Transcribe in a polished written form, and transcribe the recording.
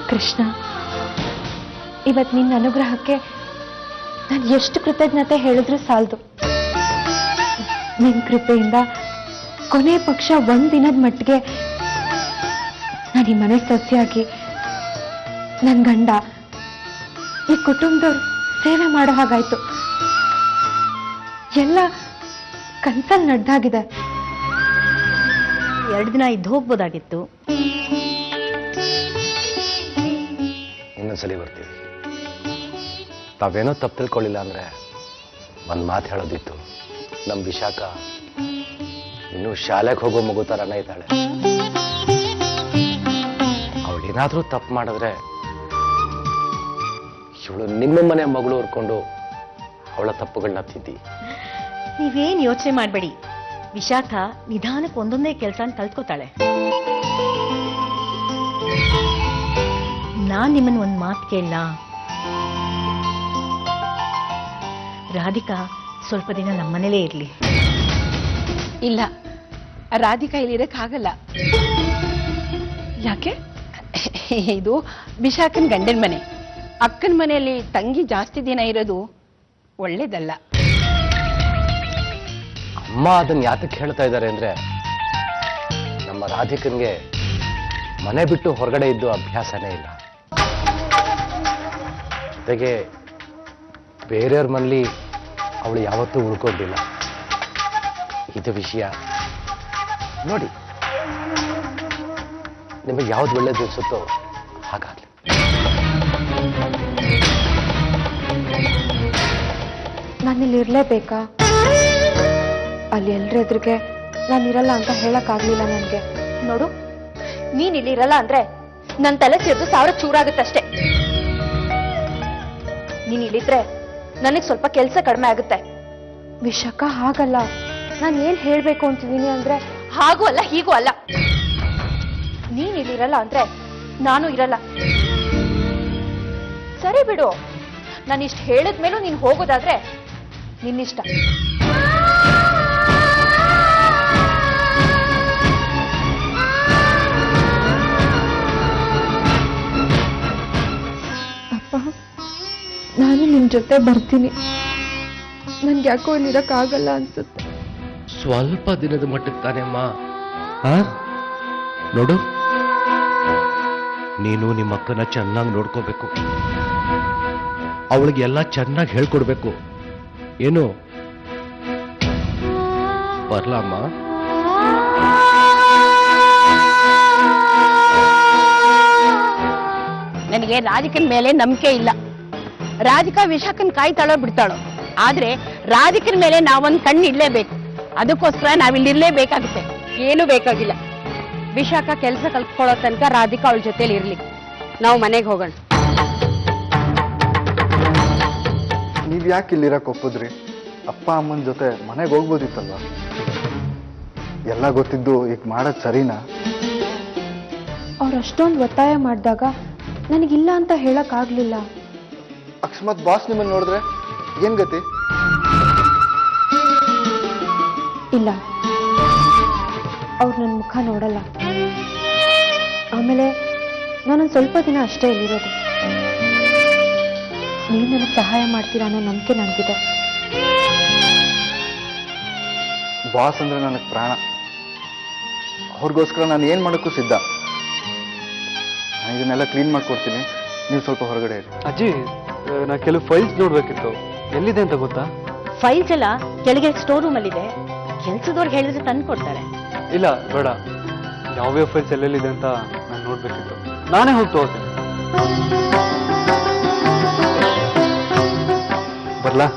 ಕೃಷ್ಣ, ಇವತ್ತು ನಿನ್ನ ಅನುಗ್ರಹಕ್ಕೆ ನಾನು ಎಷ್ಟು ಕೃತಜ್ಞತೆ ಹೇಳಿದ್ರೂ ಸಾಲದು. ನಿನ್ನ ಕೃಪೆಯಿಂದ ಕೊನೆ ಪಕ್ಷ ಒಂದಿನದ ಮಟ್ಟಿಗೆ ನಾನು ಈ ಮನೆ ಸೊಸೆಯಾಗಿ ನನ್ನ ಗಂಡ ಈ ಕುಟುಂಬದವ್ರು ಸೇವೆ ಮಾಡೋ ಹಾಗಾಯ್ತು. ಎಲ್ಲ ಕನ್ಸಲ್ಲಿ ನಡೆದಾಗಿದೆ. 2 ದಿನ ಇದ್ದು ಹೋಗ್ಬೋದಾಗಿತ್ತು. ಇನ್ನೊಂದ್ಸಲಿ ಬರ್ತೀವಿ. ತಾವೇನೋ ತಪ್ಪು ತಿಳ್ಕೊಳ್ಳಿಲ್ಲ ಅಂದ್ರೆ ಒಂದು ಮಾತು ಹೇಳೋದಿತ್ತು. ನಮ್ಮ ವಿಶಾಖ ಇನ್ನೂ ಶಾಲೆಗೆ ಹೋಗೋ ಮಗು ಥರನೇ ಇದ್ದಾಳೆ. ಅವಳೇನಾದ್ರೂ ತಪ್ಪು ಮಾಡಿದ್ರೆ ಇವಳು ನಿಮ್ಮ ಮನೆ ಮಗಳು ಹುರ್ಕೊಂಡು ಅವಳ ತಪ್ಪುಗಳನ್ನ ತಿದ್ದಿ. ನೀವೇನ್ ಯೋಚನೆ ಮಾಡಬೇಡಿ. ವಿಶಾಖ ನಿಧಾನಕ್ಕೆ ಒಂದೊಂದೇ ಕೆಲಸ ಕಲ್ತ್ಕೋತಾಳೆ. ನಾನ್ ನಿಮ್ಮನ್ನ ಒಂದ್ ಮಾತು ಕೇಳಲ್ಲ. ರಾಧಿಕಾ ಸ್ವಲ್ಪ ದಿನ ನಮ್ಮನೇಲೇ ಇರ್ಲಿ. ಇಲ್ಲ, ರಾಧಿಕಾ ಇಲ್ಲಿರಕ್ಕಾಗಲ್ಲ. ಯಾಕೆ? ಇದು ವಿಶಾಖನ್ ಗಂಡನ ಮನೆ. ಅಕ್ಕನ ಮನೆಯಲ್ಲಿ ತಂಗಿ ಜಾಸ್ತಿ ದಿನ ಇರೋದು ಒಳ್ಳೇದಲ್ಲ. ಅಮ್ಮ ಅದನ್ನ ಯಾತಕ್ಕೆ ಹೇಳ್ತಾ ಇದ್ದಾರೆ ಅಂದ್ರೆ, ನಮ್ಮ ರಾಧಿಕನ್ಗೆ ಮನೆ ಬಿಟ್ಟು ಹೊರಗಡೆ ಇದ್ದು ಅಭ್ಯಾಸನೇ ಇಲ್ಲ. ಜೊತೆಗೆ ಬೇರೆಯವ್ರ ಮನೇಲಿ ಅವಳು ಯಾವತ್ತೂ ಉಳ್ಕೊಂಡಿಲ್ಲ. ಇದು ವಿಷಯ ನೋಡಿ, ನಿಮಗೆ ಯಾವ್ದು ಒಳ್ಳೇದು ಅನ್ಸುತ್ತೋ ಹಾಗಾಗ್ಲಿ. ನಾನಿಲ್ಲಿ ಇರ್ಲೇಬೇಕಾ? ಅಲ್ಲಿ ಎಲ್ರ ಎದುರಿಗೆ ನಾನಿರಲ್ಲ ಅಂತ ಹೇಳಕ್ಕಾಗ್ಲಿಲ್ಲ ನನಗೆ. ನೋಡು, ನೀನ್ ಇಲ್ಲಿ ಇರಲ್ಲ ಅಂದ್ರೆ ನನ್ನ ತಲೆ ಸೇರಿದು 1000 ಚೂರಾಗುತ್ತಷ್ಟೇ. ನೀನ್ ಇಲ್ಲಿದ್ರೆ ನನಗ್ ಸ್ವಲ್ಪ ಕೆಲಸ ಕಡಿಮೆ ಆಗುತ್ತೆ. ವಿಶಾಖ, ಹಾಗಲ್ಲ. ನಾನು ಏನ್ ಹೇಳ್ಬೇಕು ಅಂತಿದ್ದೀನಿ ಅಂದ್ರೆ, ಹಾಗೂ ಅಲ್ಲ ಹೀಗೂ ಅಲ್ಲ. ನೀನ್ ಇಲ್ಲಿರಲ್ಲ ಅಂದ್ರೆ ನಾನು ಇರಲ್ಲ. ಸರಿ ಬಿಡು, ನಾನು ಇಷ್ಟು ಹೇಳಿದ್ಮೇಲೂ ನೀನ್ ಹೋಗೋದಾದ್ರೆ ನಿನ್ನಿಷ್ಟ. ಅಪ್ಪ, ನಾನು ನಿಮ್ ಜೊತೆ ಬರ್ತೀನಿ. ನನ್ಗೆ ಯಾಕೋ ಇಲ್ಲಿರಕ್ಕಾಗಲ್ಲ ಅನ್ಸುತ್ತೆ. ಸ್ವಲ್ಪ ದಿನದ ಮಟ್ಟಕ್ಕೆ ತಾನೇ ಅಮ್ಮ. ನೋಡು, ನೀನು ನಿಮ್ಮ ಅಕ್ಕನ ಚೆನ್ನಾಗಿ ನೋಡ್ಕೋಬೇಕು. ಅವಳಿಗೆ ಎಲ್ಲ ಚೆನ್ನಾಗಿ ಹೇಳ್ಕೊಡ್ಬೇಕು. ಏನು ಬರ್ಲಮ್ಮ? ನನಗೆ ರಾಧಿಕನ್ ಮೇಲೆ ನಂಬಿಕೆ ಇಲ್ಲ. ರಾಧಿಕಾ ವಿಶಾಖನ್ ಕಾಯ್ತಾಳೋ ಬಿಡ್ತಾಳೋ, ಆದ್ರೆ ರಾಧಿಕನ್ ಮೇಲೆ ನಾವೊಂದು ಕಣ್ಣು ಇಡ್ಲೇಬೇಕು. ಅದಕ್ಕೋಸ್ಕರ ನಾವಿಲ್ಲಿರ್ಲೇಬೇಕಾಗುತ್ತೆ. ಏನು ಬೇಕಾಗಿಲ್ಲ. ವಿಶಾಖ ಕೆಲಸ ಕಲ್ತ್ಕೊಳ್ಳೋ ತನಕ ರಾಧಿಕಾ ಅವಳ ಜೊತೆಲಿ ಇರ್ಲಿ. ನಾವು ಮನೆಗೆ ಹೋಗೋಣ. ನೀವ್ ಯಾಕೆ ಇಲ್ಲಿರಕ್ ಒಪ್ಪಿದ್ರಿ? ಅಪ್ಪ ಅಮ್ಮನ ಜೊತೆ ಮನೆಗೆ ಹೋಗ್ಬೋದಿತ್ತಲ್ವ? ಎಲ್ಲ ಗೊತ್ತಿದ್ದು ಈಗ ಮಾಡೋದು ಸರಿನಾ? ಅವ್ರು ಅಷ್ಟೊಂದು ಒತ್ತಾಯ ಮಾಡಿದಾಗ ನನಗಿಲ್ಲ ಅಂತ ಹೇಳಕ್ಕಾಗ್ಲಿಲ್ಲ. ಅಕಸ್ಮಾತ್ ಬಾಸ್ ನಿಮ್ಮನ್ನು ನೋಡಿದ್ರೆ ಏನ್ ಗತಿ? ಇಲ್ಲ, ಅವ್ರು ನನ್ನ ಮುಖ ನೋಡಲ್ಲ. ಆಮೇಲೆ ನಾನೊಂದು ಸ್ವಲ್ಪ ದಿನ ಅಷ್ಟೇ ಇಲ್ಲಿರೋದು. ನೀವು ನನಗೆ ಸಹಾಯ ಮಾಡ್ತೀರಾ ಅನ್ನೋ ನಂಬಿಕೆ ನನಗಿದೆ. ಬಾಸ್ ಅಂದ್ರೆ ನನಗೆ ಪ್ರಾಣ. ಅವ್ರಿಗೋಸ್ಕರ ನಾನು ಏನ್ ಮಾಡೋಕ್ಕೂ ಸಿದ್ಧ. ನಾನು ಇದನ್ನೆಲ್ಲ ಕ್ಲೀನ್ ಮಾಡ್ಕೊಡ್ತೀನಿ, ನೀವು ಸ್ವಲ್ಪ ಹೊರಗಡೆ ಇರಿ. ಅಜ್ಜಿ, ನಾ ಕೆಲವು ಫೈಲ್ಸ್ ನೋಡ್ಬೇಕಿತ್ತು. ಎಲ್ಲಿದೆ ಅಂತ ಗೊತ್ತಾ? ಫೈಲ್ಸ್ ಎಲ್ಲ ಕೆಳಗೆ ಸ್ಟೋರ್ ರೂಮ್ ಅಲ್ಲಿ ಇದೆ. ಕೆಲ್ಸದವ್ರು ಹೇಳಿದ್ರೆ ತಂದು ಕೊಡ್ತಾರೆ. ಇಲ್ಲ, ಬೇಡ. ಯಾವ್ಯಾವ ಫೈಲ್ಸ್ ಎಲ್ಲೆಲ್ಲಿದೆ ಅಂತ ನಾನು ನೋಡ್ಬೇಕಿತ್ತು. ನಾನೇ ಹೋಗಿ ತಗೋತೀನಿ. ಬರ್ಲಾ?